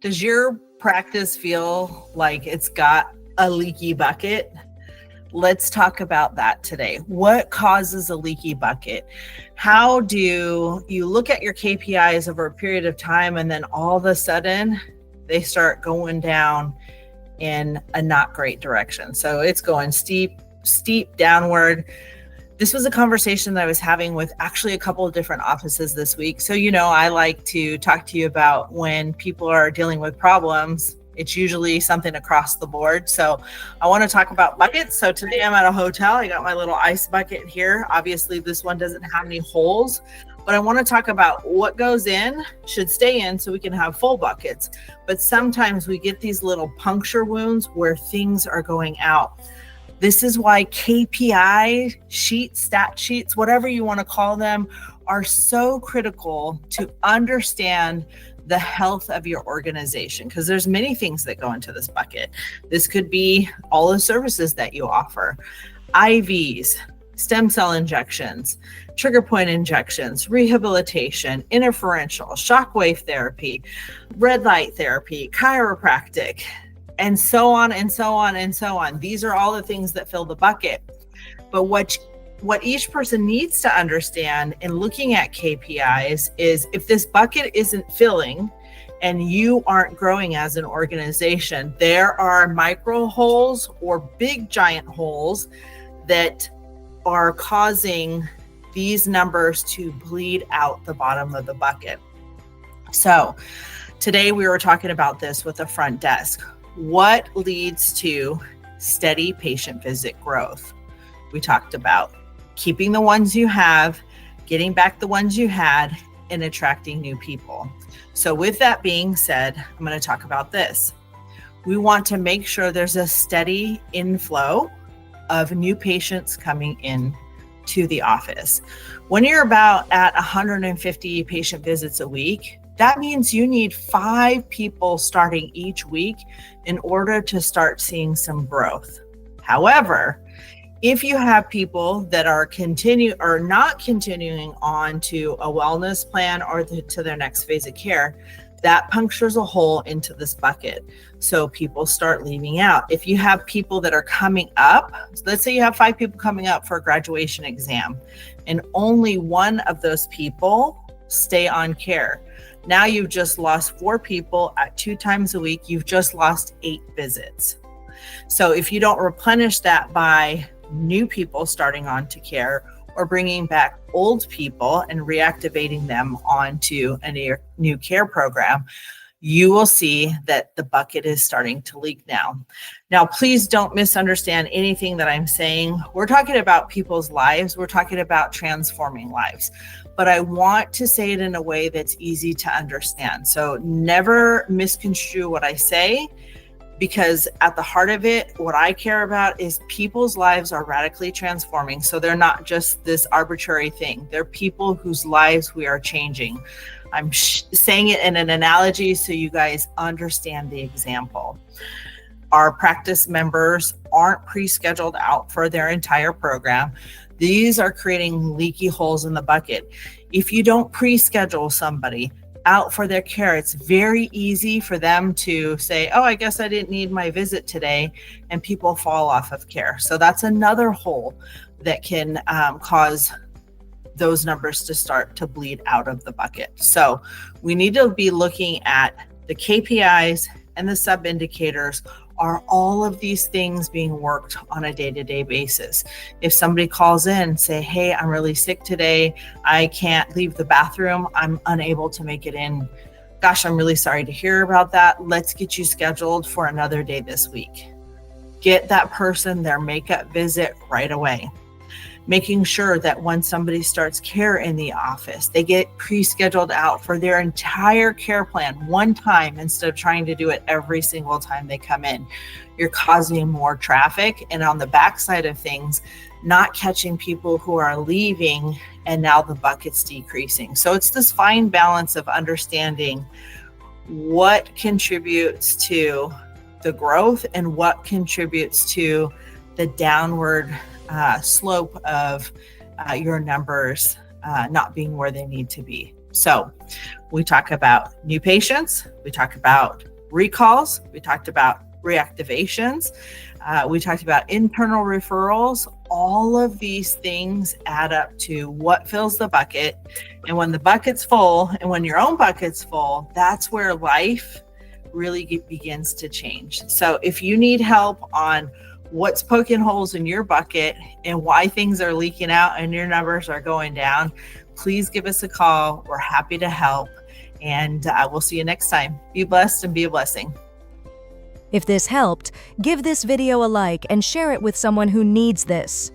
Does your practice feel like it's got a leaky bucket? Let's talk about that today. What causes a leaky bucket? How do you look at your KPIs over a period of time and then all of a sudden they start going down in a not great direction? So it's going steep downward. This was a conversation that I was having with actually a couple of different offices this week. So, I like to talk to you about when people are dealing with problems. It's usually something across the board. So I want to talk about buckets. So today I'm at a hotel. I got my little ice bucket here. Obviously, this one doesn't have any holes, but I want to talk about what goes in should stay in so we can have full buckets. But sometimes we get these little puncture wounds where things are going out. This is why KPI sheets, stat sheets, whatever you want to call them, are so critical to understand the health of your organization, because there's many things that go into this bucket. This could be all the services that you offer, IVs, stem cell injections, trigger point injections, rehabilitation, interferential, shockwave therapy, red light therapy, chiropractic, and so on and so on and so on. These are all the things that fill the bucket. But what each person needs to understand in looking at KPIs is if this bucket isn't filling and you aren't growing as an organization, there are micro holes or big giant holes that are causing these numbers to bleed out the bottom of the bucket. So today we were talking about this with the front desk. What leads to steady patient visit growth? We talked about keeping the ones you have, getting back the ones you had, and attracting new people. So with that being said, I'm going to talk about this. We want to make sure there's a steady inflow of new patients coming in to the office. When you're about at 150 patient visits a week, that means you need 5 people starting each week in order to start seeing some growth. However, if you have people that are not continuing on to a wellness plan or to their next phase of care, that punctures a hole into this bucket. So people start leaving out. If you have people that are coming up, let's say you have 5 people coming up for a graduation exam, and only one of those people stay on care. Now you've just lost 4 people at 2 times a week. You've just lost 8 visits. So if you don't replenish that by new people starting on to care or bringing back old people and reactivating them onto a new care program, you will see that the bucket is starting to leak now. Now, please don't misunderstand anything that I'm saying. We're talking about people's lives. We're talking about transforming lives. But I want to say it in a way that's easy to understand. So never misconstrue what I say, because at the heart of it, what I care about is people's lives are radically transforming. So they're not just this arbitrary thing. They're people whose lives we are changing. I'm saying it in an analogy so you guys understand the example. Our practice members aren't pre-scheduled out for their entire program. These are creating leaky holes in the bucket. If you don't pre-schedule somebody out for their care, it's very easy for them to say, oh, I guess I didn't need my visit today, and people fall off of care. So that's another hole that can cause those numbers to start to bleed out of the bucket. So we need to be looking at the KPIs and the sub-indicators. Are all of these things being worked on a day-to-day basis? If somebody calls in and say, hey, I'm really sick today, I can't leave the bathroom, I'm unable to make it in. Gosh, I'm really sorry to hear about that. Let's get you scheduled for another day this week. Get that person their makeup visit right away. Making sure that when somebody starts care in the office, they get pre-scheduled out for their entire care plan one time instead of trying to do it every single time they come in. You're causing more traffic, and on the backside of things, not catching people who are leaving, and now the bucket's decreasing. So it's this fine balance of understanding what contributes to the growth and what contributes to the downward slope of your numbers not being where they need to be. So we talk about new patients, we talk about recalls, we talked about reactivations, we talked about internal referrals. All of these things add up to what fills the bucket. And when the bucket's full and when your own bucket's full, that's where life really begins to change. So if you need help on what's poking holes in your bucket and why things are leaking out and your numbers are going down, please give us a call. We're happy to help. And we'll see you next time. Be blessed and be a blessing. If this helped, give this video a like and share it with someone who needs this.